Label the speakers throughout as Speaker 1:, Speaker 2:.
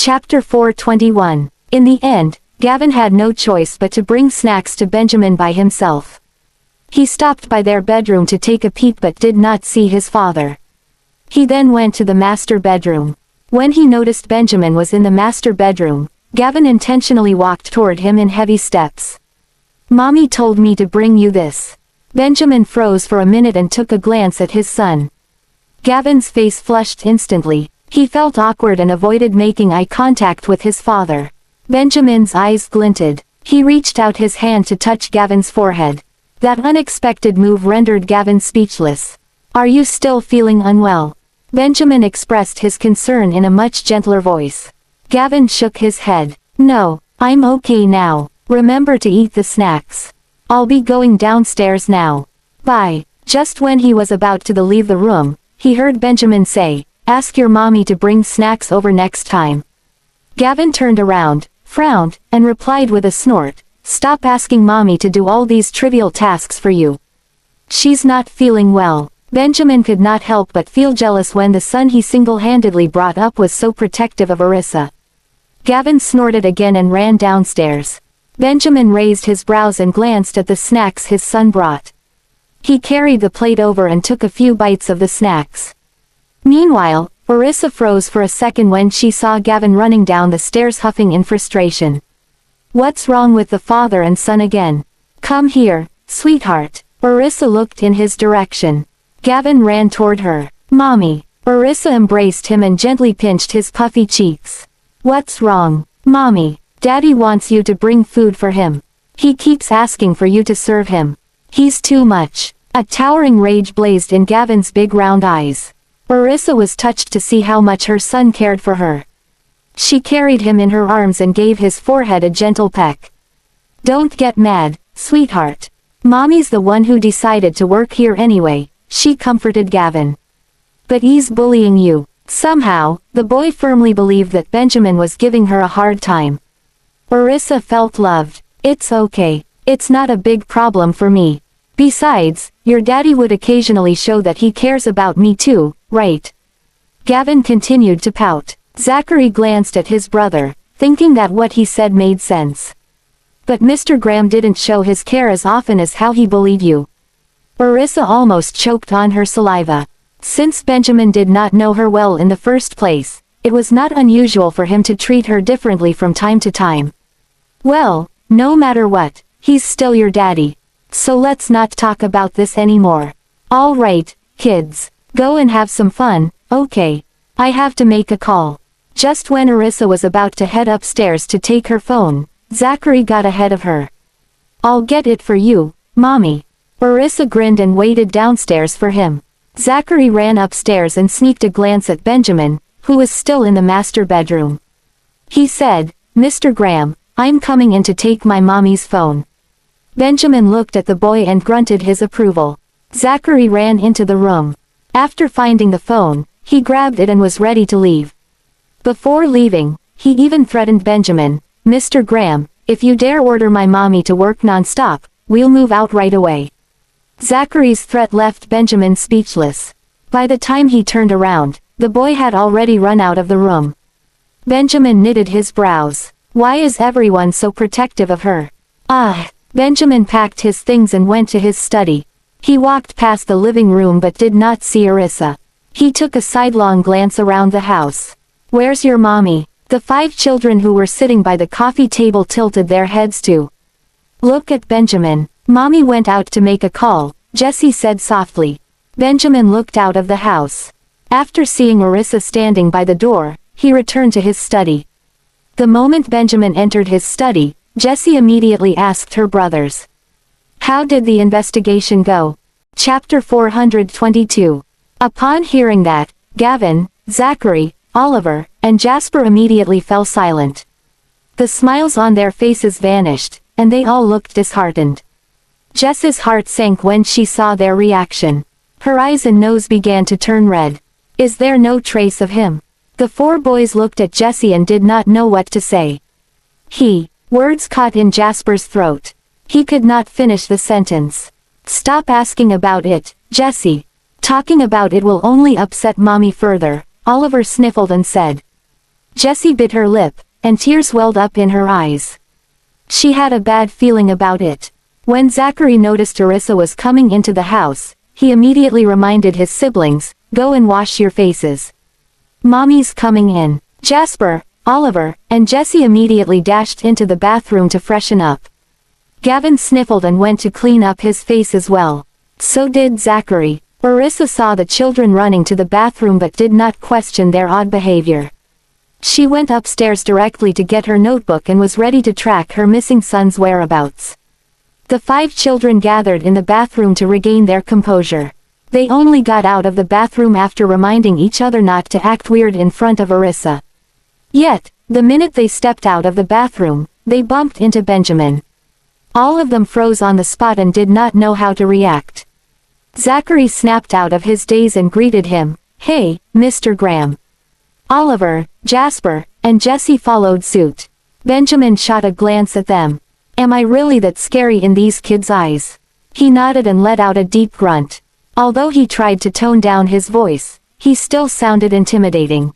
Speaker 1: Chapter 421. In the end, Gavin had no choice but to bring snacks to Benjamin by himself. He stopped by their bedroom to take a peek but did not see his father. He then went to the master bedroom. When he noticed Benjamin was in the master bedroom, Gavin intentionally walked toward him in heavy steps. "Mommy told me to bring you this." Benjamin froze for a minute and took a glance at his son. Gavin's face flushed instantly. He felt awkward and avoided making eye contact with his father. Benjamin's eyes glinted. He reached out his hand to touch Gavin's forehead. That unexpected move rendered Gavin speechless. "Are you still feeling unwell?" Benjamin expressed his concern in a much gentler voice. Gavin shook his head. "No, I'm okay now. Remember to eat the snacks. I'll be going downstairs now. Bye." Just when he was about to leave the room, he heard Benjamin say, "Ask your mommy to bring snacks over next time." Gavin turned around, frowned, and replied with a snort, "Stop asking mommy to do all these trivial tasks for you. She's not feeling well." Benjamin could not help but feel jealous when the son he single-handedly brought up was so protective of Arissa. Gavin snorted again and ran downstairs. Benjamin raised his brows and glanced at the snacks his son brought. He carried the plate over and took a few bites of the snacks. Meanwhile, Arissa froze for a second when she saw Gavin running down the stairs huffing in frustration. "What's wrong with the father and son again? Come here, sweetheart." Arissa looked in his direction. Gavin ran toward her. "Mommy." Arissa embraced him and gently pinched his puffy cheeks. "What's wrong, Mommy?" "Daddy wants you to bring food for him. He keeps asking for you to serve him. He's too much." A towering rage blazed in Gavin's big round eyes. Arissa was touched to see how much her son cared for her. She carried him in her arms and gave his forehead a gentle peck. "Don't get mad, sweetheart. Mommy's the one who decided to work here anyway," she comforted Gavin. "But he's bullying you." Somehow, the boy firmly believed that Benjamin was giving her a hard time. Arissa felt loved. "It's okay. It's not a big problem for me. Besides, your daddy would occasionally show that he cares about me too, right?" Gavin continued to pout. Zachary glanced at his brother, thinking that what he said made sense. "But Mr. Graham didn't show his care as often as how he bullied you." Arissa almost choked on her saliva. Since Benjamin did not know her well in the first place, it was not unusual for him to treat her differently from time to time. "Well, no matter what, he's still your daddy. So let's not talk about this anymore. All right, kids, go and have some fun, okay? I have to make a call." Just when Arissa was about to head upstairs to take her phone, Zachary got ahead of her. "I'll get it for you, Mommy." Arissa grinned and waited downstairs for him. Zachary ran upstairs and sneaked a glance at Benjamin, who was still in the master bedroom. He said, "Mr. Graham, I'm coming in to take my mommy's phone." Benjamin looked at the boy and grunted his approval. Zachary ran into the room. After finding the phone, he grabbed it and was ready to leave. Before leaving, he even threatened Benjamin, "Mr. Graham, if you dare order my mommy to work non-stop, we'll move out right away." Zachary's threat left Benjamin speechless. By the time he turned around, the boy had already run out of the room. Benjamin knitted his brows. Why is everyone so protective of her? Benjamin packed his things and went to his study. He walked past the living room but did not see Arissa. He took a sidelong glance around the house. "Where's your mommy?" The 5 children who were sitting by the coffee table tilted their heads to look at Benjamin. "Mommy went out to make a call," Jesse said softly. Benjamin looked out of the house. After seeing Arissa standing by the door, he returned to his study. The moment Benjamin entered his study, Jesse immediately asked her brothers, "How did the investigation go?" Chapter 422. Upon hearing that, Gavin, Zachary, Oliver, and Jasper immediately fell silent. The smiles on their faces vanished, and they all looked disheartened. Jess's heart sank when she saw their reaction. Her eyes and nose began to turn red. "Is there no trace of him?" The 4 boys looked at Jesse and did not know what to say. Words caught in Jasper's throat. He could not finish the sentence. "Stop asking about it, Jesse. Talking about it will only upset Mommy further," Oliver sniffled and said. Jessie bit her lip, and tears welled up in her eyes. She had a bad feeling about it. When Zachary noticed Arissa was coming into the house, he immediately reminded his siblings, "Go and wash your faces. Mommy's coming in." Jasper, Oliver, and Jessie immediately dashed into the bathroom to freshen up. Gavin sniffled and went to clean up his face as well. So did Zachary. Arissa saw the children running to the bathroom but did not question their odd behavior. She went upstairs directly to get her notebook and was ready to track her missing son's whereabouts. The 5 children gathered in the bathroom to regain their composure. They only got out of the bathroom after reminding each other not to act weird in front of Arissa. Yet, the minute they stepped out of the bathroom, they bumped into Benjamin. All of them froze on the spot and did not know how to react. Zachary snapped out of his daze and greeted him, "Hey, Mr. Graham." Oliver, Jasper, and Jessie followed suit. Benjamin shot a glance at them. "Am I really that scary in these kids' eyes?" He nodded and let out a deep grunt. Although he tried to tone down his voice, he still sounded intimidating.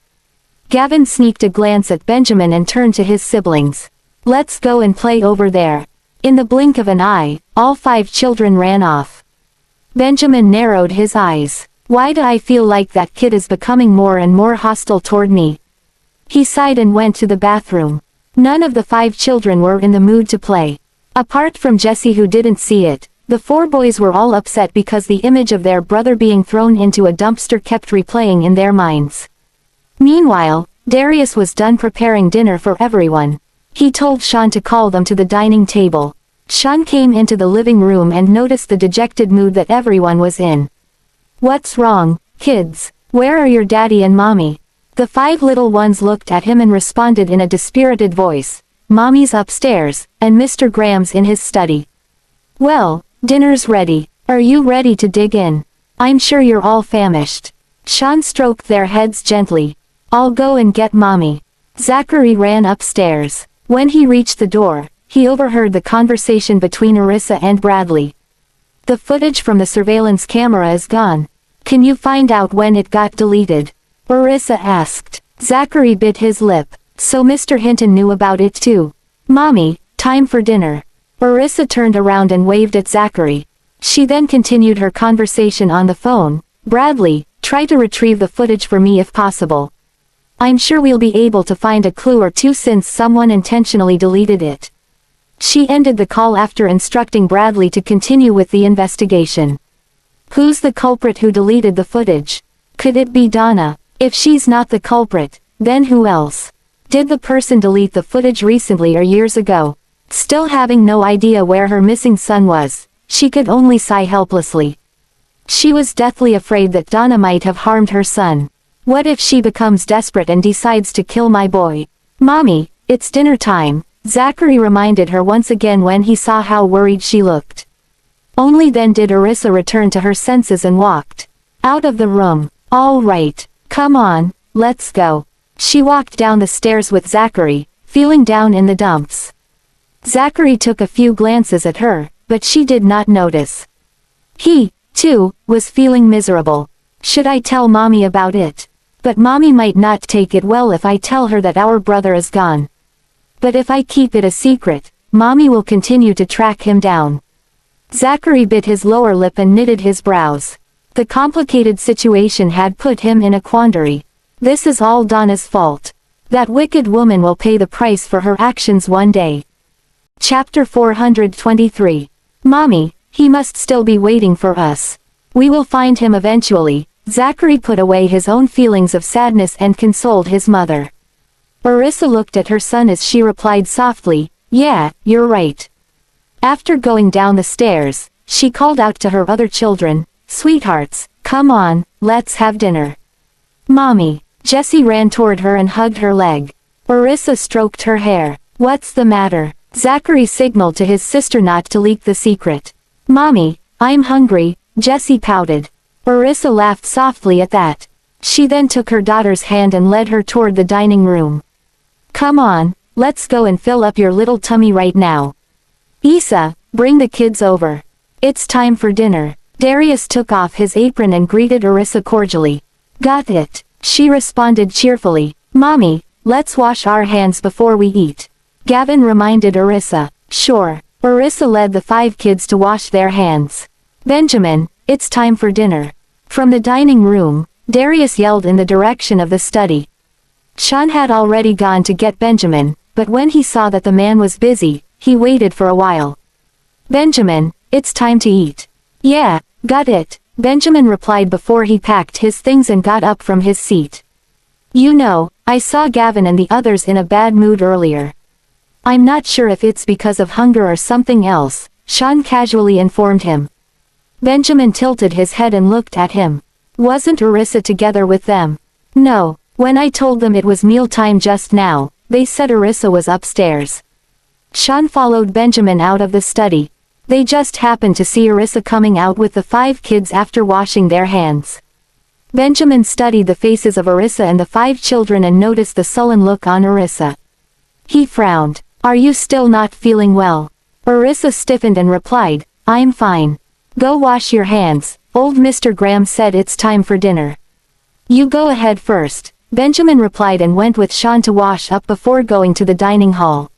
Speaker 1: Gavin sneaked a glance at Benjamin and turned to his siblings. "Let's go and play over there." In the blink of an eye, all 5 children ran off. Benjamin narrowed his eyes. "Why do I feel like that kid is becoming more and more hostile toward me?" He sighed and went to the bathroom. None of the 5 children were in the mood to play. Apart from Jessie, who didn't see it, the 4 boys were all upset because the image of their brother being thrown into a dumpster kept replaying in their minds. Meanwhile, Darius was done preparing dinner for everyone. He told Sean to call them to the dining table. Sean came into the living room and noticed the dejected mood that everyone was in. "What's wrong, kids? Where are your daddy and mommy?" The 5 little ones looked at him and responded in a dispirited voice, "Mommy's upstairs, and Mr. Graham's in his study." "Well, dinner's ready. Are you ready to dig in? I'm sure you're all famished." Sean stroked their heads gently. "I'll go and get mommy." Zachary ran upstairs. When he reached the door, he overheard the conversation between Arissa and Bradley. "The footage from the surveillance camera is gone. Can you find out when it got deleted?" Arissa asked. Zachary bit his lip. So Mr. Hinton knew about it too. "Mommy, time for dinner." Arissa turned around and waved at Zachary. She then continued her conversation on the phone. "Bradley, try to retrieve the footage for me if possible. I'm sure we'll be able to find a clue or two since someone intentionally deleted it." She ended the call after instructing Bradley to continue with the investigation. "Who's the culprit who deleted the footage? Could it be Donna? If she's not the culprit, then who else? Did the person delete the footage recently or years ago?" Still having no idea where her missing son was, she could only sigh helplessly. She was deathly afraid that Donna might have harmed her son. What if she becomes desperate and decides to kill my boy? "Mommy, it's dinner time," Zachary reminded her once again when he saw how worried she looked. Only then did Arissa return to her senses and walked out of the room. "All right, come on, let's go." She walked down the stairs with Zachary, feeling down in the dumps. Zachary took a few glances at her, but she did not notice. He, too, was feeling miserable. "Should I tell mommy about it? But mommy might not take it well if I tell her that our brother is gone. But if I keep it a secret, mommy will continue to track him down." Zachary bit his lower lip and knitted his brows. The complicated situation had put him in a quandary. This is all Donna's fault. That wicked woman will pay the price for her actions one day. Chapter 423. "Mommy, he must still be waiting for us. We will find him eventually." Zachary put away his own feelings of sadness and consoled his mother. Arissa looked at her son as she replied softly, "Yeah, you're right." After going down the stairs, she called out to her other children, "Sweethearts, come on, let's have dinner." "Mommy." Jessie ran toward her and hugged her leg. Arissa stroked her hair. "What's the matter?" Zachary signaled to his sister not to leak the secret. "Mommy, I'm hungry," Jessie pouted. Arissa laughed softly at that. She then took her daughter's hand and led her toward the dining room. "Come on, let's go and fill up your little tummy right now. Issa, bring the kids over. It's time for dinner." Darius took off his apron and greeted Arissa cordially. "Got it," she responded cheerfully. "Mommy, let's wash our hands before we eat. Gavin reminded Arissa. Sure. Arissa led the 5 kids to wash their hands. Benjamin, it's time for dinner. From the dining room, Darius yelled in the direction of the study. Sean had already gone to get Benjamin, but when he saw that the man was busy, he waited for a while. Benjamin, it's time to eat. Yeah, got it, Benjamin replied before he packed his things and got up from his seat. You know, I saw Gavin and the others in a bad mood earlier. I'm not sure if it's because of hunger or something else, Sean casually informed him. Benjamin tilted his head and looked at him. Wasn't Arissa together with them? No, when I told them it was mealtime just now, they said Arissa was upstairs. Sean followed Benjamin out of the study. They just happened to see Arissa coming out with the 5 kids after washing their hands. Benjamin studied the faces of Arissa and the 5 children and noticed the sullen look on Arissa. He frowned. Are you still not feeling well? Arissa stiffened and replied, I'm fine. Go wash your hands, old Mr. Graham said it's time for dinner. You go ahead first, Benjamin replied and went with Sean to wash up before going to the dining hall.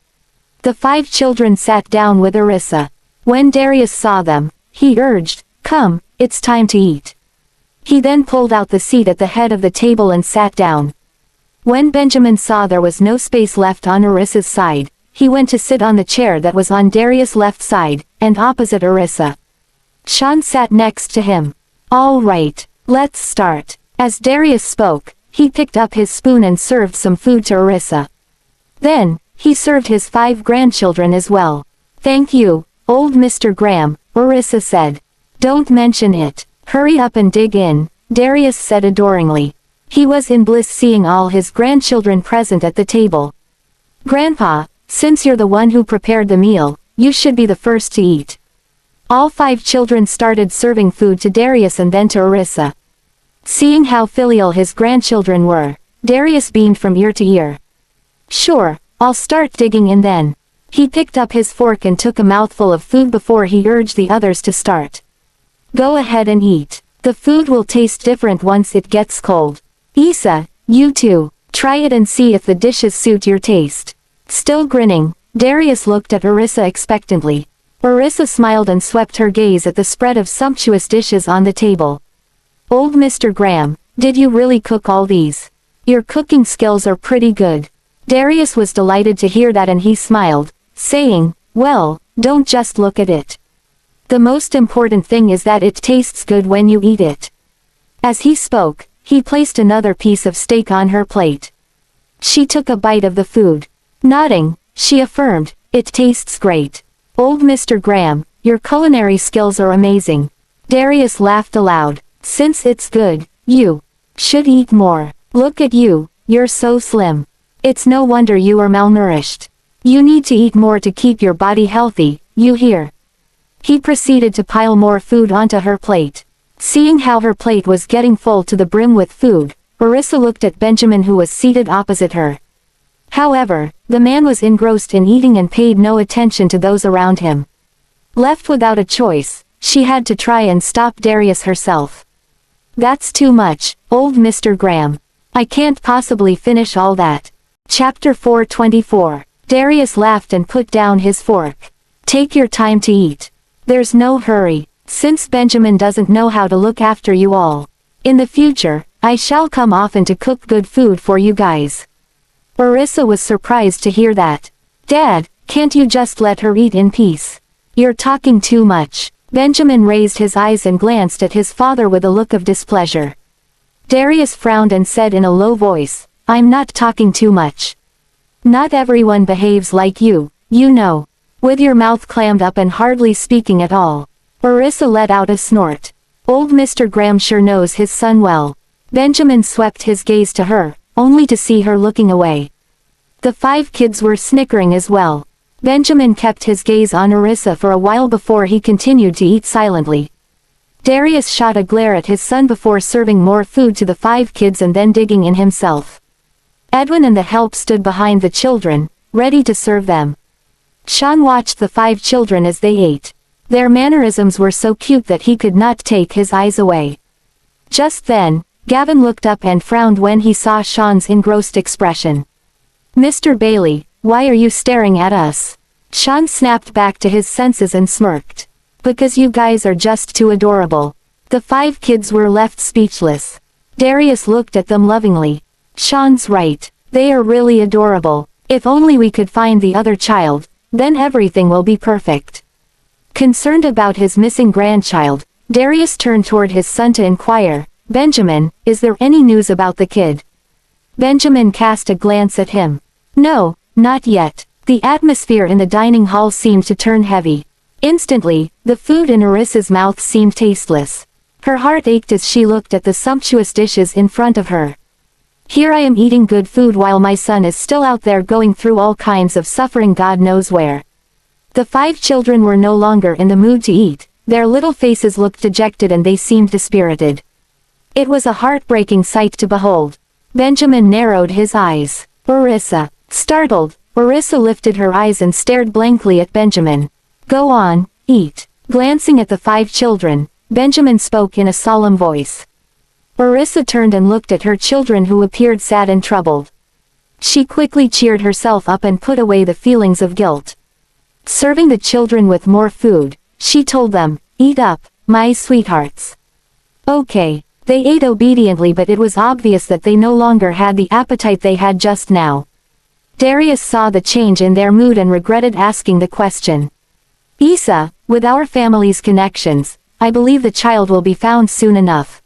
Speaker 1: The 5 children sat down with Arissa. When Darius saw them, he urged, come, it's time to eat. He then pulled out the seat at the head of the table and sat down. When Benjamin saw there was no space left on Arissa's side, he went to sit on the chair that was on Darius' left side, and opposite Arissa. Sean sat next to him. All right, let's start. As Darius spoke, he picked up his spoon and served some food to Arissa. Then, he served his 5 grandchildren as well. Thank you, old Mr. Graham, Arissa said. Don't mention it. Hurry up and dig in, Darius said adoringly. He was in bliss seeing all his grandchildren present at the table. Grandpa, since you're the one who prepared the meal, you should be the first to eat. All 5 children started serving food to Darius and then to Arissa. Seeing how filial his grandchildren were, Darius beamed from ear to ear. Sure, I'll start digging in then. He picked up his fork and took a mouthful of food before he urged the others to start. Go ahead and eat. The food will taste different once it gets cold. Issa, you too, try it and see if the dishes suit your taste. Still grinning, Darius looked at Arissa expectantly. Arissa smiled and swept her gaze at the spread of sumptuous dishes on the table. Old Mr. Graham, did you really cook all these? Your cooking skills are pretty good. Darius was delighted to hear that and he smiled, saying, well, don't just look at it. The most important thing is that it tastes good when you eat it. As he spoke, he placed another piece of steak on her plate. She took a bite of the food. Nodding, she affirmed, it tastes great. Old Mr. Graham, your culinary skills are amazing. Darius laughed aloud. Since it's good, you should eat more. Look at you, you're so slim. It's no wonder you are malnourished. You need to eat more to keep your body healthy, you hear? He proceeded to pile more food onto her plate. Seeing how her plate was getting full to the brim with food, Arissa looked at Benjamin who was seated opposite her. However, the man was engrossed in eating and paid no attention to those around him. Left without a choice, she had to try and stop Darius herself. That's too much, old Mr. Graham. I can't possibly finish all that. Chapter 424. Darius laughed and put down his fork. Take your time to eat. There's no hurry, since Benjamin doesn't know how to look after you all. In the future, I shall come often to cook good food for you guys. Arissa was surprised to hear that. Dad, can't you just let her eat in peace? You're talking too much. Benjamin raised his eyes and glanced at his father with a look of displeasure. Darius frowned and said in a low voice, I'm not talking too much. Not everyone behaves like you, you know. With your mouth clammed up and hardly speaking at all. Arissa let out a snort. Old Mr. Graham sure knows his son well. Benjamin swept his gaze to her, only to see her looking away. The 5 kids were snickering as well. Benjamin kept his gaze on Arissa for a while before he continued to eat silently. Darius shot a glare at his son before serving more food to the 5 kids and then digging in himself. Edwin and the help stood behind the children, ready to serve them. Sean watched the 5 children as they ate. Their mannerisms were so cute that he could not take his eyes away. Just then, Gavin looked up and frowned when he saw Sean's engrossed expression. Mr. Bailey, why are you staring at us? Sean snapped back to his senses and smirked. Because you guys are just too adorable. The 5 kids were left speechless. Darius looked at them lovingly. Sean's right. They are really adorable. If only we could find the other child, then everything will be perfect. Concerned about his missing grandchild, Darius turned toward his son to inquire, Benjamin, is there any news about the kid? Benjamin cast a glance at him. No, not yet. The atmosphere in the dining hall seemed to turn heavy. Instantly, the food in Arissa's mouth seemed tasteless. Her heart ached as she looked at the sumptuous dishes in front of her. Here I am eating good food while my son is still out there going through all kinds of suffering God knows where. The 5 children were no longer in the mood to eat, their little faces looked dejected and they seemed dispirited. It was a heartbreaking sight to behold. Benjamin narrowed his eyes. Arissa. Startled, Arissa lifted her eyes and stared blankly at Benjamin. Go on, eat. Glancing at the 5 children, Benjamin spoke in a solemn voice. Arissa turned and looked at her children who appeared sad and troubled. She quickly cheered herself up and put away the feelings of guilt. Serving the children with more food, she told them, eat up, my sweethearts. Okay, they ate obediently, but it was obvious that they no longer had the appetite they had just now. Darius saw the change in their mood and regretted asking the question. Issa, with our family's connections, I believe the child will be found soon enough.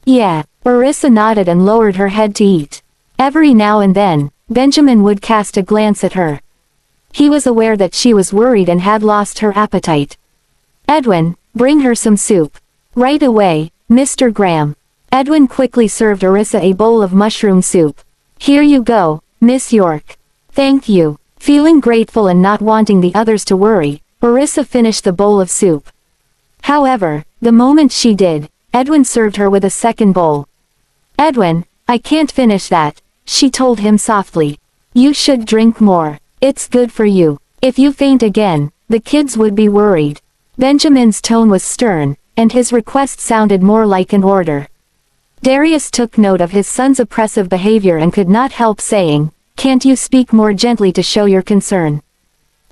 Speaker 1: Yeah, Arissa nodded and lowered her head to eat. Every now and then, Benjamin would cast a glance at her. He was aware that she was worried and had lost her appetite. Edwin, bring her some soup. Right away, Mr. Graham. Edwin quickly served Arissa a bowl of mushroom soup. Here you go, Miss York. Thank you. Feeling grateful and not wanting the others to worry, Arissa finished the bowl of soup. However, the moment she did, Edwin served her with a second bowl. Edwin, I can't finish that, she told him softly. You should drink more. It's good for you. If you faint again, the kids would be worried. Benjamin's tone was stern, and his request sounded more like an order. Darius took note of his son's oppressive behavior and could not help saying, can't you speak more gently to show your concern?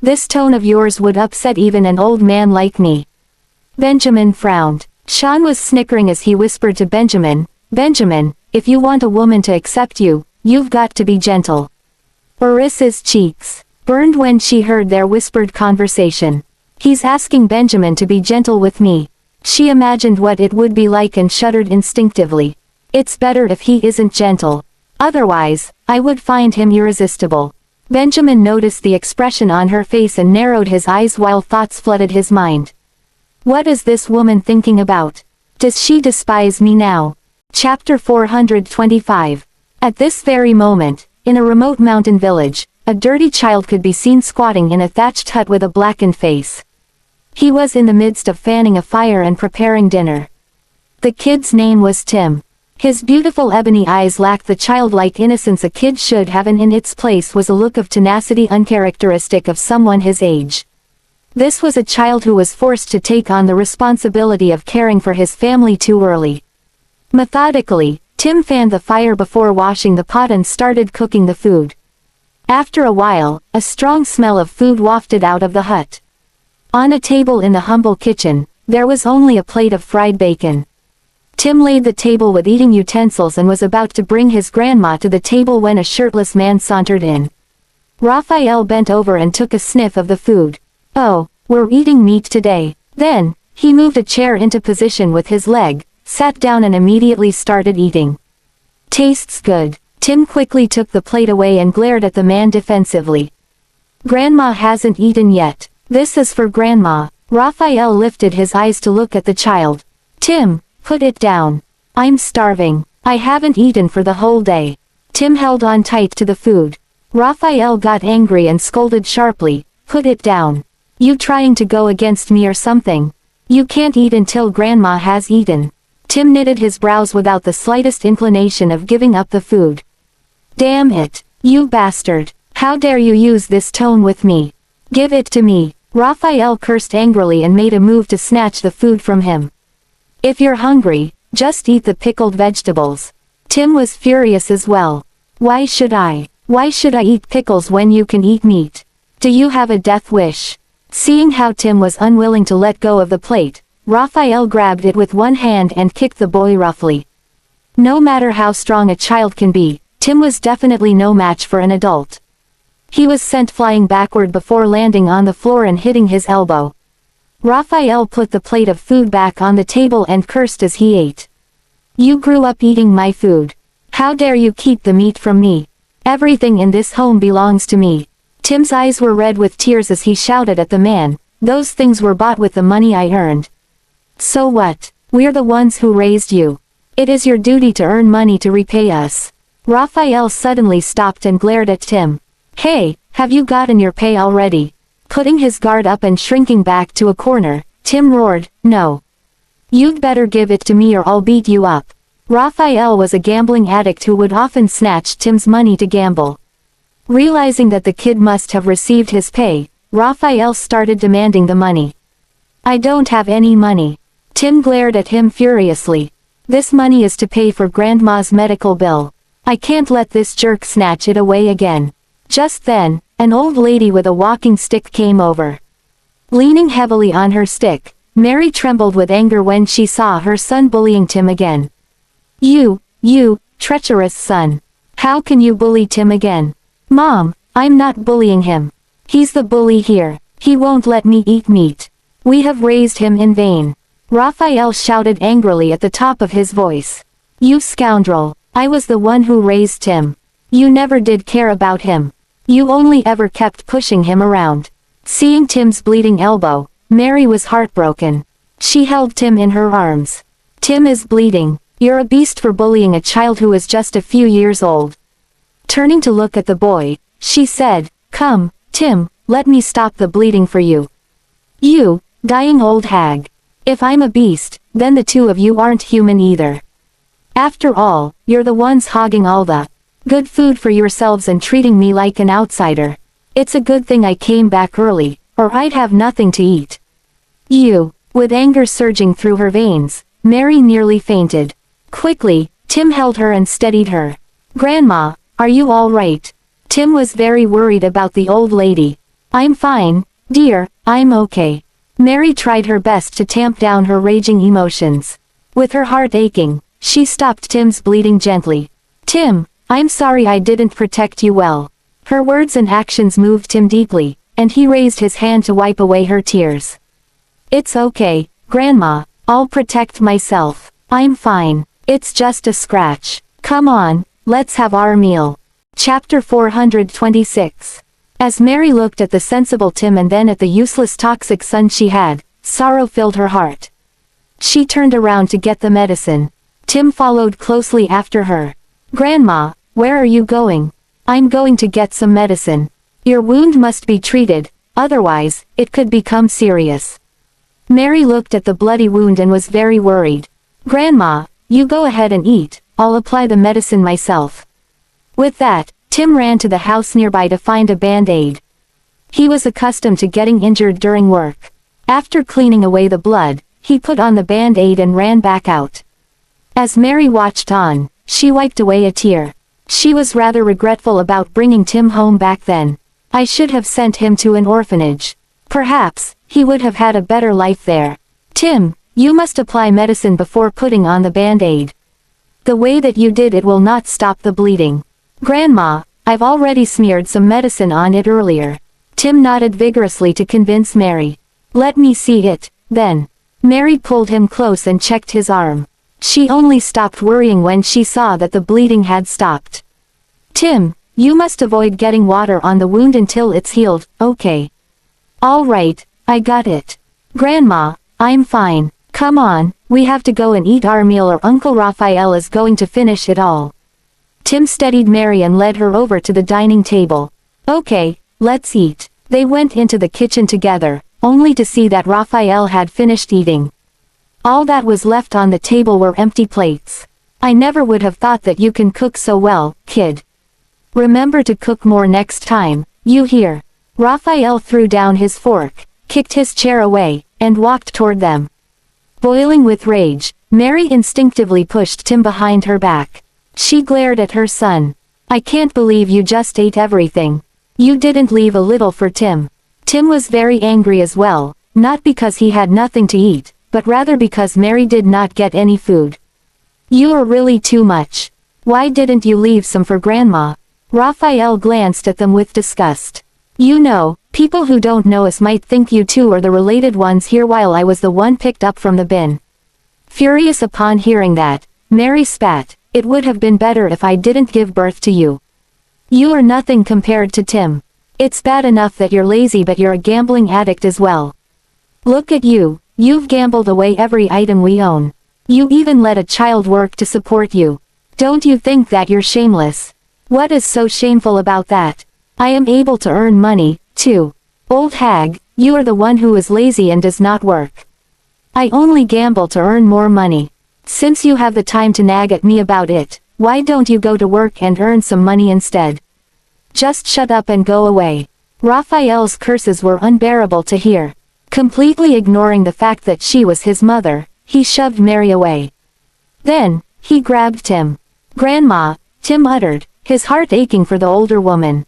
Speaker 1: This tone of yours would upset even an old man like me. Benjamin frowned. Sean was snickering as he whispered to Benjamin, Benjamin, if you want a woman to accept you, you've got to be gentle. Arissa's cheeks burned when she heard their whispered conversation. He's asking Benjamin to be gentle with me. She imagined what it would be like and shuddered instinctively. It's better if he isn't gentle. Otherwise, I would find him irresistible. Benjamin noticed the expression on her face and narrowed his eyes while thoughts flooded his mind. What is this woman thinking about? Does she despise me now? Chapter 425. At this very moment, in a remote mountain village, a dirty child could be seen squatting in a thatched hut with a blackened face. He was in the midst of fanning a fire and preparing dinner. The kid's name was Tim. His beautiful ebony eyes lacked the childlike innocence a kid should have, and in its place was a look of tenacity uncharacteristic of someone his age. This was a child who was forced to take on the responsibility of caring for his family too early. Methodically, Tim fanned the fire before washing the pot and started cooking the food. After a while, a strong smell of food wafted out of the hut. On a table in the humble kitchen, there was only a plate of fried bacon. Tim laid the table with eating utensils and was about to bring his grandma to the table when a shirtless man sauntered in. Raphael bent over and took a sniff of the food. Oh, we're eating meat today. Then, he moved a chair into position with his leg, sat down and immediately started eating. Tastes good. Tim quickly took the plate away and glared at the man defensively. Grandma hasn't eaten yet. This is for Grandma. Raphael lifted his eyes to look at the child. Tim, put it down. I'm starving. I haven't eaten for the whole day. Tim held on tight to the food. Raphael got angry and scolded sharply, put it down. You trying to go against me or something? You can't eat until Grandma has eaten. Tim knitted his brows without the slightest inclination of giving up the food. Damn it, you bastard. How dare you use this tone with me? Give it to me. Raphael cursed angrily and made a move to snatch the food from him. If you're hungry, just eat the pickled vegetables. Tim was furious as well. Why should I? Why should I eat pickles when you can eat meat? Do you have a death wish? Seeing how Tim was unwilling to let go of the plate, Raphael grabbed it with one hand and kicked the boy roughly. No matter how strong a child can be, Tim was definitely no match for an adult. He was sent flying backward before landing on the floor and hitting his elbow. Raphael put the plate of food back on the table and cursed as he ate. You grew up eating my food. How dare you keep the meat from me? Everything in this home belongs to me. Tim's eyes were red with tears as he shouted at the man, those things were bought with the money I earned. So what? We're the ones who raised you. It is your duty to earn money to repay us. Raphael suddenly stopped and glared at Tim. Hey, have you gotten your pay already? Putting his guard up and shrinking back to a corner, Tim roared, No. You'd better give it to me or I'll beat you up. Raphael was a gambling addict who would often snatch Tim's money to gamble. Realizing that the kid must have received his pay, Raphael started demanding the money. I don't have any money. Tim glared at him furiously. This money is to pay for Grandma's medical bill. I can't let this jerk snatch it away again. Just then, an old lady with a walking stick came over. Leaning heavily on her stick, Mary trembled with anger when she saw her son bullying Tim again. You, treacherous son. How can you bully Tim again? Mom, I'm not bullying him. He's the bully here. He won't let me eat meat. We have raised him in vain. Raphael shouted angrily at the top of his voice. You scoundrel, I was the one who raised him. You never did care about him. You only ever kept pushing him around. Seeing Tim's bleeding elbow, Mary was heartbroken. She held Tim in her arms. Tim is bleeding. You're a beast for bullying a child who is just a few years old. Turning to look at the boy, she said, Come, Tim, let me stop the bleeding for you. You, dying old hag. If I'm a beast, then the two of you aren't human either. After all, you're the ones hogging all the good food for yourselves and treating me like an outsider. It's a good thing I came back early, or I'd have nothing to eat. You, with anger surging through her veins, Mary nearly fainted. Quickly, Tim held her and steadied her. Grandma, are you all right? Tim was very worried about the old lady. I'm fine, dear, I'm okay. Mary tried her best to tamp down her raging emotions. With her heart aching, she stopped Tim's bleeding gently. Tim, I'm sorry I didn't protect you well. Her words and actions moved Tim deeply, and he raised his hand to wipe away her tears. It's okay, Grandma, I'll protect myself. I'm fine. It's just a scratch. Come on, let's have our meal. Chapter 426. As Mary looked at the sensible Tim and then at the useless toxic son she had, sorrow filled her heart. She turned around to get the medicine. Tim followed closely after her. Grandma, where are you going? I'm going to get some medicine. Your wound must be treated, otherwise, it could become serious. Mary looked at the bloody wound and was very worried. Grandma, you go ahead and eat, I'll apply the medicine myself. With that, Tim ran to the house nearby to find a band-aid. He was accustomed to getting injured during work. After cleaning away the blood, he put on the band-aid and ran back out. As Mary watched on, she wiped away a tear. She was rather regretful about bringing Tim home back then. I should have sent him to an orphanage. Perhaps, he would have had a better life there. Tim, you must apply medicine before putting on the band-aid. The way that you did it will not stop the bleeding. Grandma, I've already smeared some medicine on it earlier. Tim nodded vigorously to convince Mary. Let me see it, then. Mary pulled him close and checked his arm. She only stopped worrying when she saw that the bleeding had stopped. Tim, you must avoid getting water on the wound until it's healed, okay? All right, I got it. Grandma, I'm fine. Come on, we have to go and eat our meal or Uncle Raphael is going to finish it all. Tim steadied Mary and led her over to the dining table. Okay, let's eat. They went into the kitchen together, only to see that Raphael had finished eating. All that was left on the table were empty plates. I never would have thought that you can cook so well, kid. Remember to cook more next time, you hear? Raphael threw down his fork, kicked his chair away, and walked toward them. Boiling with rage, Mary instinctively pushed Tim behind her back. She glared at her son. I can't believe you just ate everything. You didn't leave a little for Tim. Tim was very angry as well, not because he had nothing to eat, but rather because Mary did not get any food. You are really too much. Why didn't you leave some for Grandma? Raphael glanced at them with disgust. You know, people who don't know us might think you two are the related ones here while I was the one picked up from the bin. Furious upon hearing that, Mary spat. It would have been better if I didn't give birth to you. You are nothing compared to Tim. It's bad enough that you're lazy, but you're a gambling addict as well. Look at you, you've gambled away every item we own. You even let a child work to support you. Don't you think that you're shameless? What is so shameful about that? I am able to earn money, too. Old hag, you are the one who is lazy and does not work. I only gamble to earn more money. Since you have the time to nag at me about it, why don't you go to work and earn some money instead? Just shut up and go away. Raphael's curses were unbearable to hear. Completely ignoring the fact that she was his mother, he shoved Mary away. Then, he grabbed Tim. Grandma, Tim uttered, his heart aching for the older woman.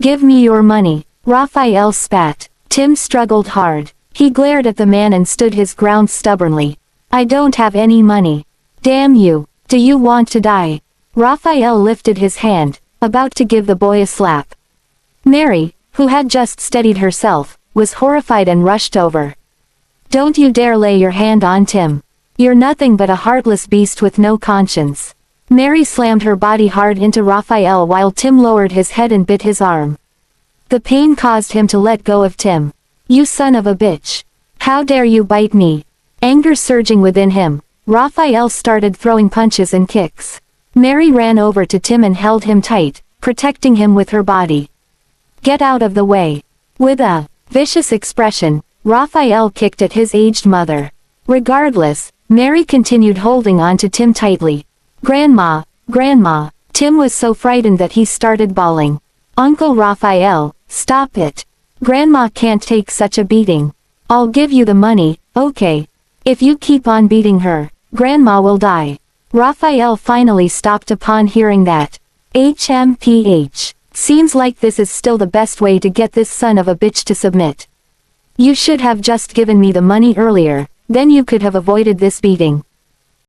Speaker 1: Give me your money. Raphael spat. Tim struggled hard. He glared at the man and stood his ground stubbornly. I don't have any money. Damn you, do you want to die? Raphael lifted his hand, about to give the boy a slap. Mary, who had just steadied herself, was horrified and rushed over. Don't you dare lay your hand on Tim. You're nothing but a heartless beast with no conscience. Mary slammed her body hard into Raphael while Tim lowered his head and bit his arm. The pain caused him to let go of Tim. You son of a bitch. How dare you bite me? Anger surging within him, Raphael started throwing punches and kicks. Mary ran over to Tim and held him tight, protecting him with her body. Get out of the way. With a vicious expression, Raphael kicked at his aged mother. Regardless, Mary continued holding on to Tim tightly. Grandma, Grandma. Tim was so frightened that he started bawling. Uncle Raphael, stop it. Grandma can't take such a beating. I'll give you the money, okay? If you keep on beating her, Grandma will die. Raphael finally stopped upon hearing that. HMPH. Seems like this is still the best way to get this son of a bitch to submit. You should have just given me the money earlier, then you could have avoided this beating.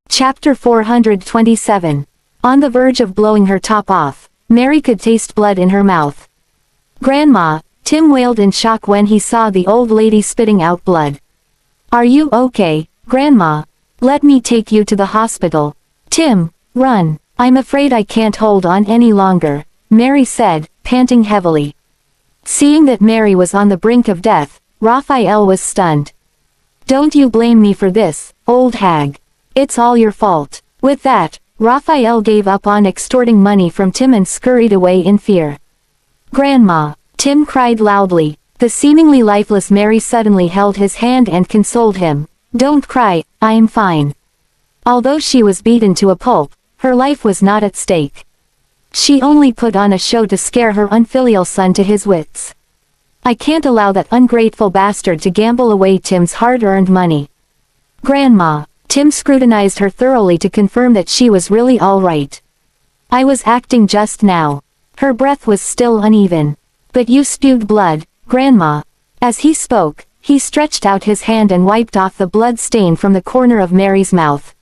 Speaker 1: Chapter 427. On the verge of blowing her top off, Mary could taste blood in her mouth. Grandma, Tim wailed in shock when he saw the old lady spitting out blood. Are you okay, Grandma? Let me take you to the hospital. Tim, run. I'm afraid I can't hold on any longer, Mary said, panting heavily. Seeing that Mary was on the brink of death, Raphael was stunned. Don't you blame me for this, old hag. It's all your fault. With that, Raphael gave up on extorting money from Tim and scurried away in fear. Grandma, Tim cried loudly. The seemingly lifeless Mary suddenly held his hand and consoled him. Don't cry, I'm fine. Although she was beaten to a pulp, her life was not at stake. She only put on a show to scare her unfilial son to his wits. I can't allow that ungrateful bastard to gamble away Tim's hard-earned money. Grandma, Tim scrutinized her thoroughly to confirm that she was really all right. I was acting just now. Her breath was still uneven. But you spewed blood, Grandma. As he spoke, he stretched out his hand and wiped off the blood stain from the corner of Mary's mouth.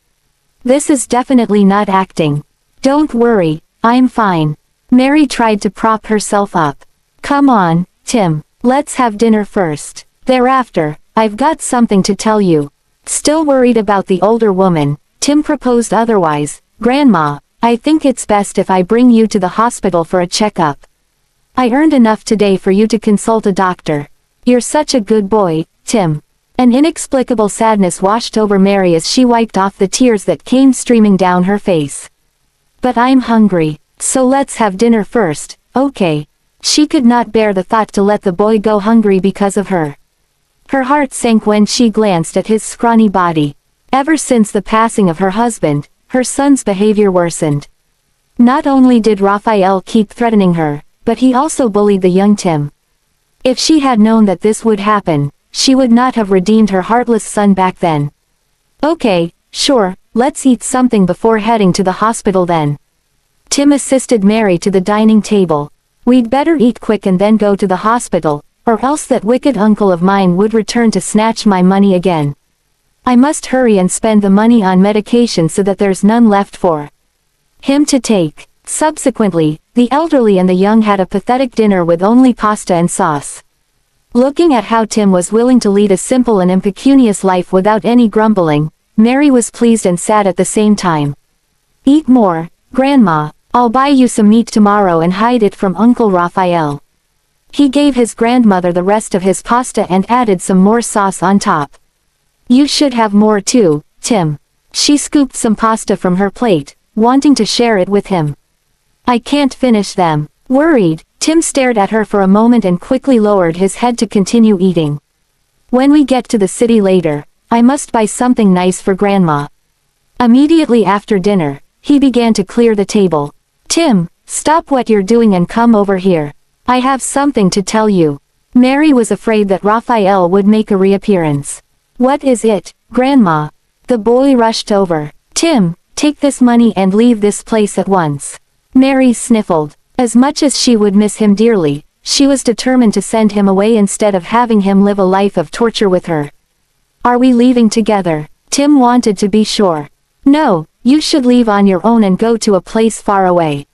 Speaker 1: This is definitely not acting. Don't worry, I'm fine. Mary tried to prop herself up. Come on, Tim, let's have dinner first. Thereafter, I've got something to tell you. Still worried about the older woman, Tim proposed otherwise. Grandma, I think it's best if I bring you to the hospital for a checkup. I earned enough today for you to consult a doctor. You're such a good boy, Tim. An inexplicable sadness washed over Mary as she wiped off the tears that came streaming down her face. But I'm hungry, so let's have dinner first, okay? She could not bear the thought to let the boy go hungry because of her. Her heart sank when she glanced at his scrawny body. Ever since the passing of her husband, her son's behavior worsened. Not only did Raphael keep threatening her, but he also bullied the young Tim. If she had known that this would happen, she would not have redeemed her heartless son back then. Okay, sure, let's eat something before heading to the hospital then. Tim assisted Mary to the dining table. We'd better eat quick and then go to the hospital, or else that wicked uncle of mine would return to snatch my money again. I must hurry and spend the money on medication so that there's none left for him to take. Subsequently, the elderly and the young had a pathetic dinner with only pasta and sauce. Looking at how Tim was willing to lead a simple and impecunious life without any grumbling, Mary was pleased and sad at the same time. Eat more, Grandma. I'll buy you some meat tomorrow and hide it from Uncle Raphael. He gave his grandmother the rest of his pasta and added some more sauce on top. You should have more too, Tim. She scooped some pasta from her plate, wanting to share it with him. I can't finish them. Worried, Tim stared at her for a moment and quickly lowered his head to continue eating. When we get to the city later, I must buy something nice for Grandma. Immediately after dinner, he began to clear the table. Tim, stop what you're doing and come over here. I have something to tell you. Mary was afraid that Raphael would make a reappearance. What is it, Grandma? The boy rushed over. Tim, take this money and leave this place at once. Mary sniffled. As much as she would miss him dearly, she was determined to send him away instead of having him live a life of torture with her. Are we leaving together? Tim wanted to be sure. No, you should leave on your own and go to a place far away.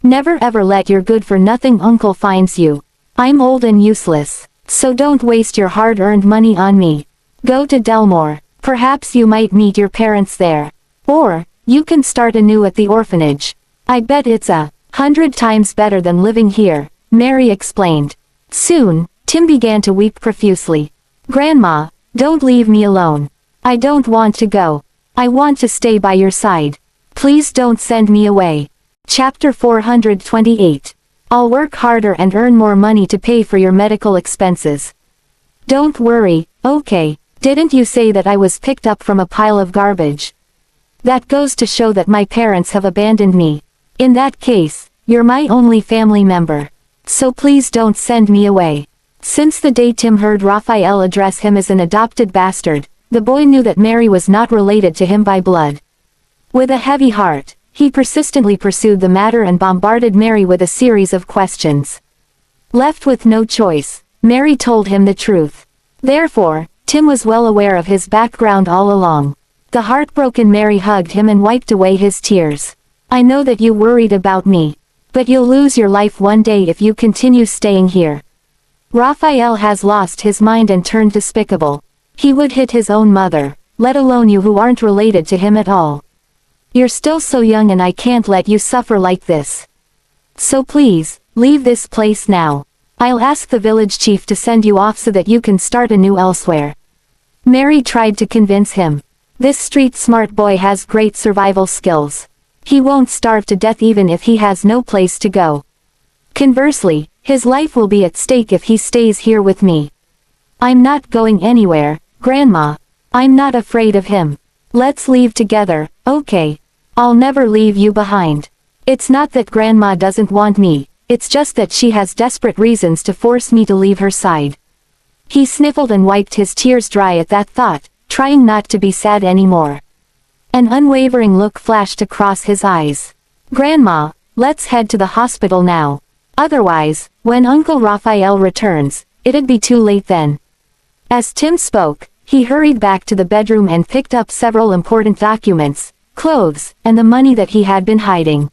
Speaker 1: Never ever let your good-for-nothing uncle finds you. I'm old and useless, so don't waste your hard-earned money on me. Go to Delmore. Perhaps you might meet your parents there. Or, you can start anew at the orphanage. I bet it's 100 times better than living here, Mary explained. Soon, Tim began to weep profusely. Grandma, don't leave me alone. I don't want to go. I want to stay by your side. Please don't send me away. Chapter 428. I'll work harder and earn more money to pay for your medical expenses. Don't worry, okay. Didn't you say that I was picked up from a pile of garbage? That goes to show that my parents have abandoned me. In that case, you're my only family member. So please don't send me away. Since the day Tim heard Raphael address him as an adopted bastard, the boy knew that Mary was not related to him by blood. With a heavy heart, he persistently pursued the matter and bombarded Mary with a series of questions. Left with no choice, Mary told him the truth. Therefore, Tim was well aware of his background all along. The heartbroken Mary hugged him and wiped away his tears. I know that you worried about me. But you'll lose your life one day if you continue staying here. Raphael has lost his mind and turned despicable. He would hit his own mother, let alone you who aren't related to him at all. You're still so young and I can't let you suffer like this. So please, leave this place now. I'll ask the village chief to send you off so that you can start anew elsewhere. Mary tried to convince him. This street-smart boy has great survival skills. He won't starve to death even if he has no place to go. Conversely, his life will be at stake if he stays here with me. I'm not going anywhere, Grandma. I'm not afraid of him. Let's leave together, okay? I'll never leave you behind. It's not that Grandma doesn't want me, it's just that she has desperate reasons to force me to leave her side. He sniffled and wiped his tears dry at that thought, trying not to be sad anymore. An unwavering look flashed across his eyes. Grandma, let's head to the hospital now. Otherwise, when Uncle Raphael returns, it'd be too late then. As Tim spoke, he hurried back to the bedroom and picked up several important documents, clothes, and the money that he had been hiding.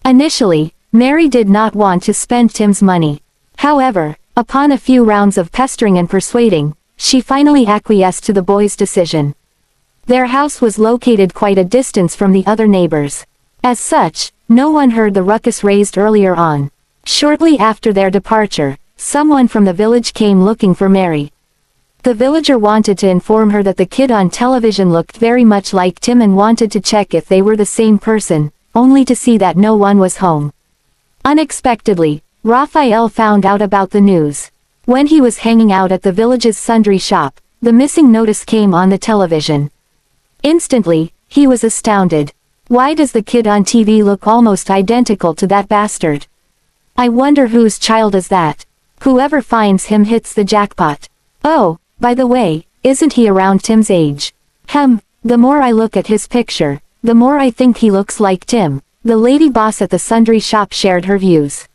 Speaker 1: Initially, Mary did not want to spend Tim's money. However, upon a few rounds of pestering and persuading, she finally acquiesced to the boy's decision. Their house was located quite a distance from the other neighbors. As such, no one heard the ruckus raised earlier on. Shortly after their departure, someone from the village came looking for Mary. The villager wanted to inform her that the kid on television looked very much like Tim and wanted to check if they were the same person, only to see that no one was home. Unexpectedly, Raphael found out about the news. When he was hanging out at the village's sundry shop, the missing notice came on the television. Instantly, he was astounded. Why does the kid on TV look almost identical to that bastard? I wonder whose child is that? Whoever finds him hits the jackpot. Oh, by the way, isn't he around Tim's age? The more I look at his picture, the more I think he looks like Tim, The lady boss at the sundry shop shared her views.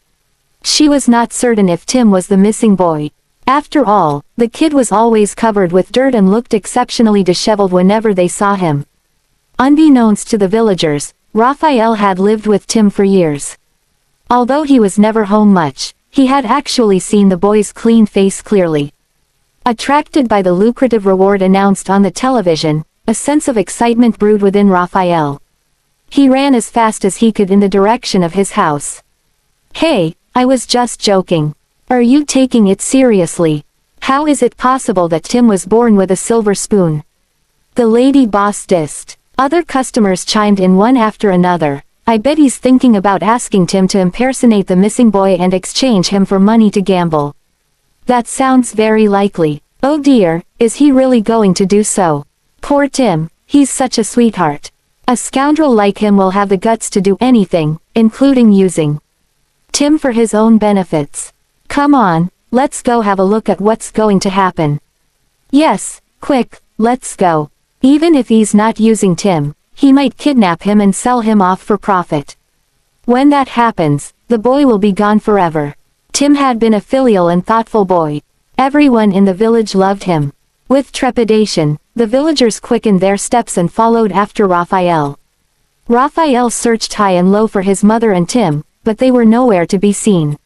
Speaker 1: She was not certain if Tim was the missing boy. After all, the kid was always covered with dirt and looked exceptionally disheveled whenever they saw him. Unbeknownst to the villagers, Raphael had lived with Tim for years. Although he was never home much, he had actually seen the boy's clean face clearly. Attracted by the lucrative reward announced on the television, a sense of excitement brewed within Raphael. He ran as fast as he could in the direction of his house. "Hey, I was just joking. Are you taking it seriously? How is it possible that Tim was born with a silver spoon?" The lady boss dissed. Other customers chimed in one after another. "I bet he's thinking about asking Tim to impersonate the missing boy and exchange him for money to gamble." "That sounds very likely. Oh dear, is he really going to do so? Poor Tim, he's such a sweetheart. A scoundrel like him will have the guts to do anything, including using Tim for his own benefits. Come on, let's go have a look at what's going to happen." "Yes, quick, let's go. Even if he's not using Tim, he might kidnap him and sell him off for profit. When that happens, the boy will be gone forever." Tim had been a filial and thoughtful boy. Everyone in the village loved him. With trepidation, the villagers quickened their steps and followed after Raphael. Raphael searched high and low for his mother and Tim, but they were nowhere to be seen.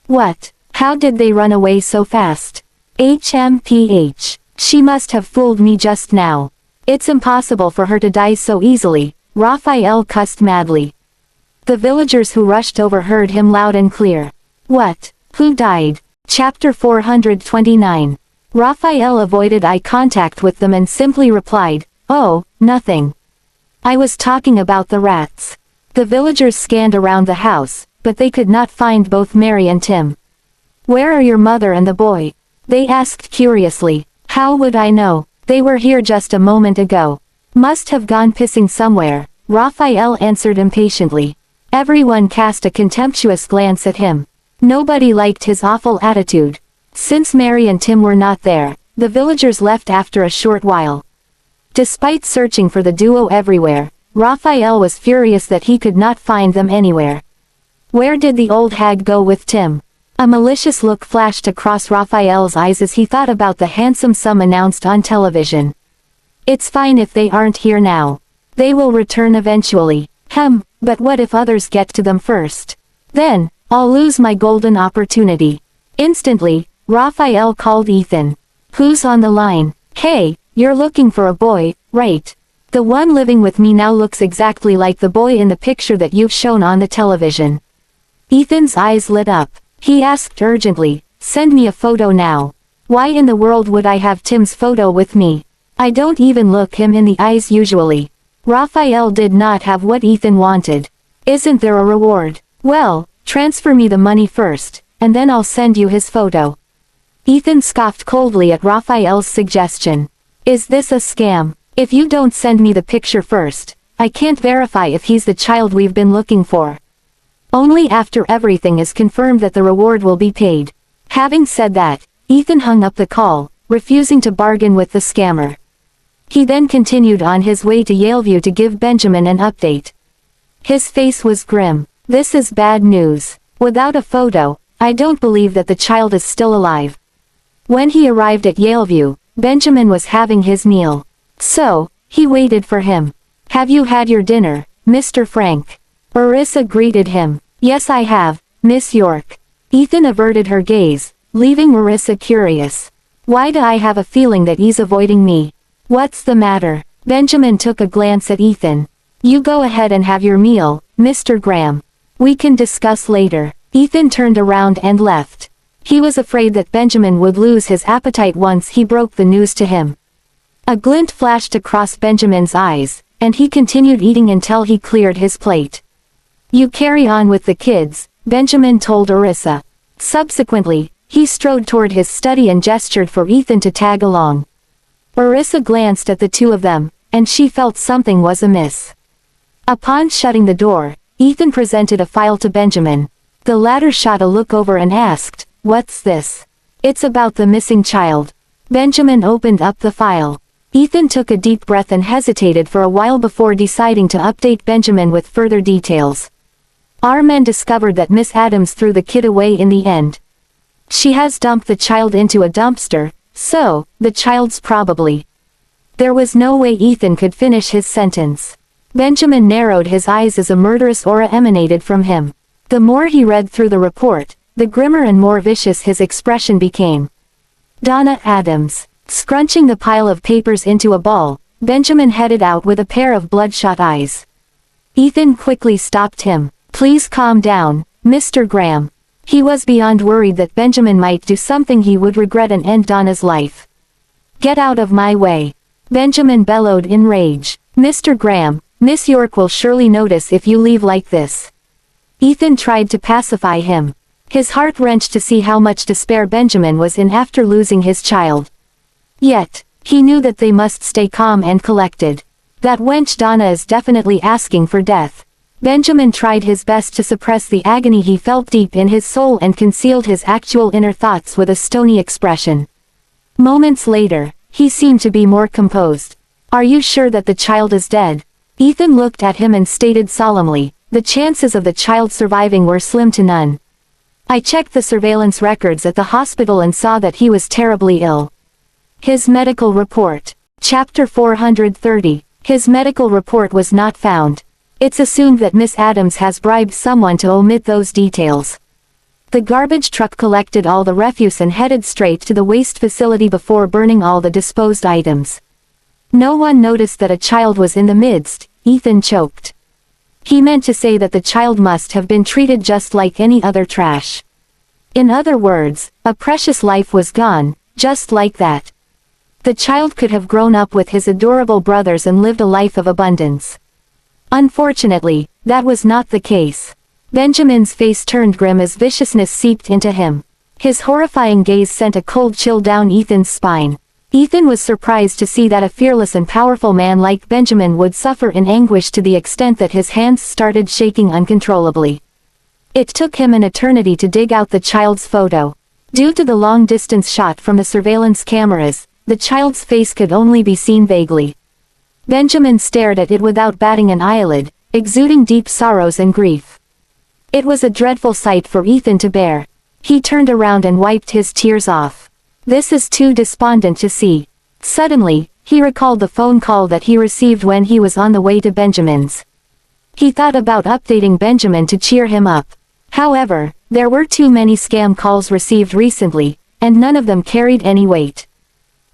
Speaker 1: What? How did they run away so fast? HMPH. She must have fooled me just now. It's impossible for her to die so easily, Raphael cussed madly. The villagers who rushed over heard him loud and clear. What? Who died? Chapter 429. Raphael avoided eye contact with them and simply replied, "Oh, nothing. I was talking about the rats." The villagers scanned around the house, but they could not find both Mary and Tim. "Where are your mother and the boy?" they asked curiously. "How would I know? They were here just a moment ago. Must have gone pissing somewhere," Raphael answered impatiently. Everyone cast a contemptuous glance at him. Nobody liked his awful attitude. Since Mary and Tim were not there, the villagers left after a short while. Despite searching for the duo everywhere, Raphael was furious that he could not find them anywhere. Where did the old hag go with Tim? A malicious look flashed across Raphael's eyes as he thought about the handsome sum announced on television. "It's fine if they aren't here now. They will return eventually. But what if others get to them first? Then, I'll lose my golden opportunity." Instantly, Raphael called Ethan. "Who's on the line?" "Hey, you're looking for a boy, right? The one living with me now looks exactly like the boy in the picture that you've shown on the television." Ethan's eyes lit up. He asked urgently, "Send me a photo now. Why in the world would I have Tim's photo with me? I don't even look him in the eyes usually." Raphael did not have what Ethan wanted. "Isn't there a reward?" "Well, transfer me the money first, and then I'll send you his photo." Ethan scoffed coldly at Raphael's suggestion. "Is this a scam? If you don't send me the picture first, I can't verify if he's the child we've been looking for. Only after everything is confirmed that the reward will be paid." Having said that, Ethan hung up the call, refusing to bargain with the scammer. He then continued on his way to Yaleview to give Benjamin an update. His face was grim. "This is bad news. Without a photo, I don't believe that the child is still alive." When he arrived at Yaleview, Benjamin was having his meal. So, he waited for him. "Have you had your dinner, Mr. Frank?" Orissa greeted him. "Yes, I have, Miss York." Ethan averted her gaze, leaving Orissa curious. "Why do I have a feeling that he's avoiding me? What's the matter?" Benjamin took a glance at Ethan. "You go ahead and have your meal, Mr. Graham. We can discuss later." Ethan turned around and left. He was afraid that Benjamin would lose his appetite once he broke the news to him. A glint flashed across Benjamin's eyes, and he continued eating until he cleared his plate. "You carry on with the kids," Benjamin told Orissa. Subsequently, he strode toward his study and gestured for Ethan to tag along. Orissa glanced at the two of them, and she felt something was amiss. Upon shutting the door, Ethan presented a file to Benjamin. The latter shot a look over and asked, "What's this?" "It's about the missing child." Benjamin opened up the file. Ethan took a deep breath and hesitated for a while before deciding to update Benjamin with further details. Our men discovered that Miss Adams threw the kid away in the end. She has dumped the child into a dumpster, so, the child's probably. There was no way Ethan could finish his sentence. Benjamin narrowed his eyes as a murderous aura emanated from him. The more he read through the report, the grimmer and more vicious his expression became. Donna Adams. Scrunching the pile of papers into a ball, Benjamin headed out with a pair of bloodshot eyes. Ethan quickly stopped him. Please calm down, Mr. Graham. He was beyond worried that Benjamin might do something he would regret and end Donna's life. Get out of my way. Benjamin bellowed in rage. Mr. Graham, Miss York will surely notice if you leave like this. Ethan tried to pacify him. His heart wrenched to see how much despair Benjamin was in after losing his child. Yet, he knew that they must stay calm and collected. That wench Donna is definitely asking for death. Benjamin tried his best to suppress the agony he felt deep in his soul and concealed his actual inner thoughts with a stony expression. Moments later, he seemed to be more composed. Are you sure that the child is dead? Ethan looked at him and stated solemnly, the chances of the child surviving were slim to none. I checked the surveillance records at the hospital and saw that he was terribly ill. His medical report. Chapter 430. His medical report was not found. It's assumed that Miss Adams has bribed someone to omit those details. The garbage truck collected all the refuse and headed straight to the waste facility before burning all the disposed items. No one noticed that a child was in the midst, Ethan choked. He meant to say that the child must have been treated just like any other trash. In other words, a precious life was gone, just like that. The child could have grown up with his adorable brothers and lived a life of abundance. Unfortunately, that was not the case. Benjamin's face turned grim as viciousness seeped into him. His horrifying gaze sent a cold chill down Ethan's spine. Ethan was surprised to see that a fearless and powerful man like Benjamin would suffer in anguish to the extent that his hands started shaking uncontrollably. It took him an eternity to dig out the child's photo. Due to the long-distance shot from the surveillance cameras, the child's face could only be seen vaguely. Benjamin stared at it without batting an eyelid, exuding deep sorrows and grief. It was a dreadful sight for Ethan to bear. He turned around and wiped his tears off. This is too despondent to see. Suddenly, he recalled the phone call that he received when he was on the way to Benjamin's. He thought about updating Benjamin to cheer him up. However, there were too many scam calls received recently, and none of them carried any weight.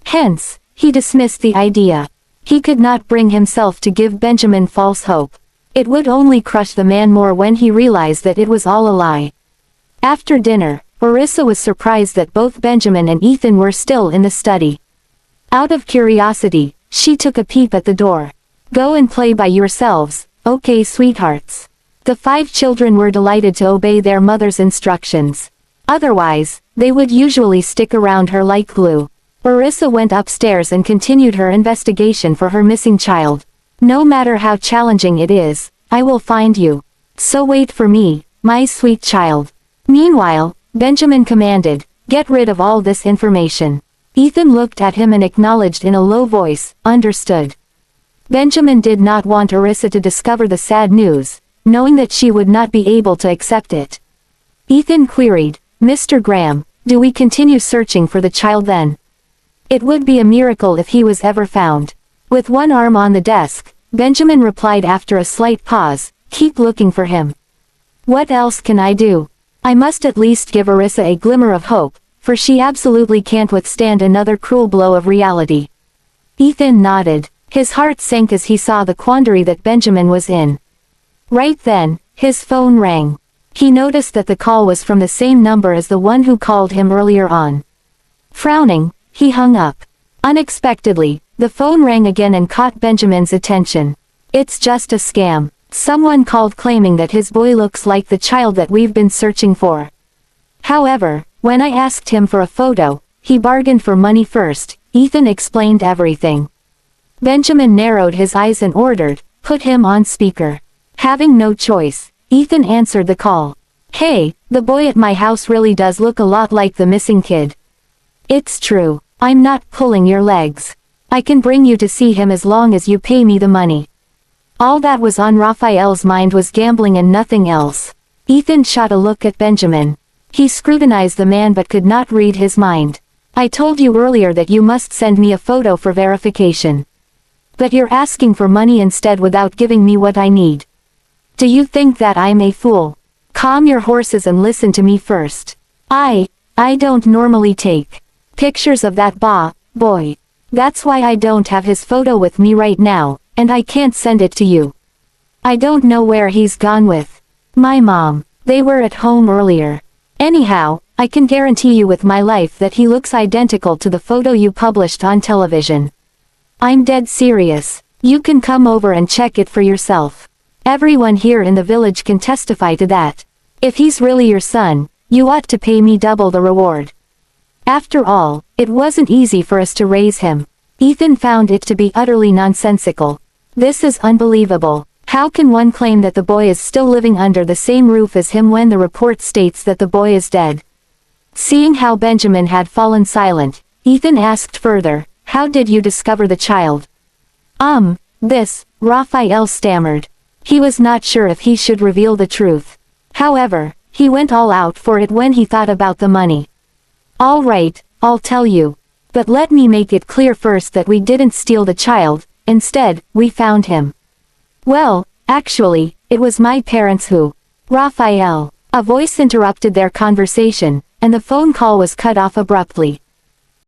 Speaker 1: Hence, he dismissed the idea. He could not bring himself to give Benjamin false hope. It would only crush the man more when he realized that it was all a lie. After dinner, Orissa was surprised that both Benjamin and Ethan were still in the study. Out of curiosity, she took a peep at the door. Go and play by yourselves, okay sweethearts. The 5 children were delighted to obey their mother's instructions. Otherwise, they would usually stick around her like glue. Orissa went upstairs and continued her investigation for her missing child. No matter how challenging it is, I will find you. So wait for me, my sweet child. Meanwhile, Benjamin commanded, get rid of all this information. Ethan looked at him and acknowledged in a low voice, understood. Benjamin did not want Orissa to discover the sad news, knowing that she would not be able to accept it. Ethan queried, Mr. Graham, do we continue searching for the child then? It would be a miracle if he was ever found. With one arm on the desk, Benjamin replied after a slight pause, keep looking for him. What else can I do? I must at least give Orissa a glimmer of hope, for she absolutely can't withstand another cruel blow of reality. Ethan nodded. His heart sank as he saw the quandary that Benjamin was in. Right then, his phone rang. He noticed that the call was from the same number as the one who called him earlier on. Frowning, he hung up. Unexpectedly, the phone rang again and caught Benjamin's attention. It's just a scam. Someone called claiming that his boy looks like the child that we've been searching for. However, when I asked him for a photo, he bargained for money first. Ethan explained everything. Benjamin narrowed his eyes and ordered, put him on speaker. Having no choice, Ethan answered the call. Hey, the boy at my house really does look a lot like the missing kid. It's true, I'm not pulling your legs. I can bring you to see him as long as you pay me the money. All that was on Raphael's mind was gambling and nothing else. Ethan shot a look at Benjamin. He scrutinized the man but could not read his mind. I told you earlier that you must send me a photo for verification. But you're asking for money instead without giving me what I need. Do you think that I'm a fool? Calm your horses and listen to me first. I don't normally take pictures of that boy. That's why I don't have his photo with me right now, and I can't send it to you. I don't know where he's gone with my mom. They were at home earlier. Anyhow, I can guarantee you with my life that he looks identical to the photo you published on television. I'm dead serious. You can come over and check it for yourself. Everyone here in the village can testify to that. If he's really your son, you ought to pay me double the reward. After all, it wasn't easy for us to raise him. Ethan found it to be utterly nonsensical. This is unbelievable. How can one claim that the boy is still living under the same roof as him when the report states that the boy is dead? Seeing how Benjamin had fallen silent, Ethan asked further, how did you discover the child? Raphael stammered. He was not sure if he should reveal the truth. However, he went all out for it when he thought about the money. All right, I'll tell you. But let me make it clear first that we didn't steal the child, instead, we found him. Well, actually, it was my parents who. Raphael. A voice interrupted their conversation, and the phone call was cut off abruptly.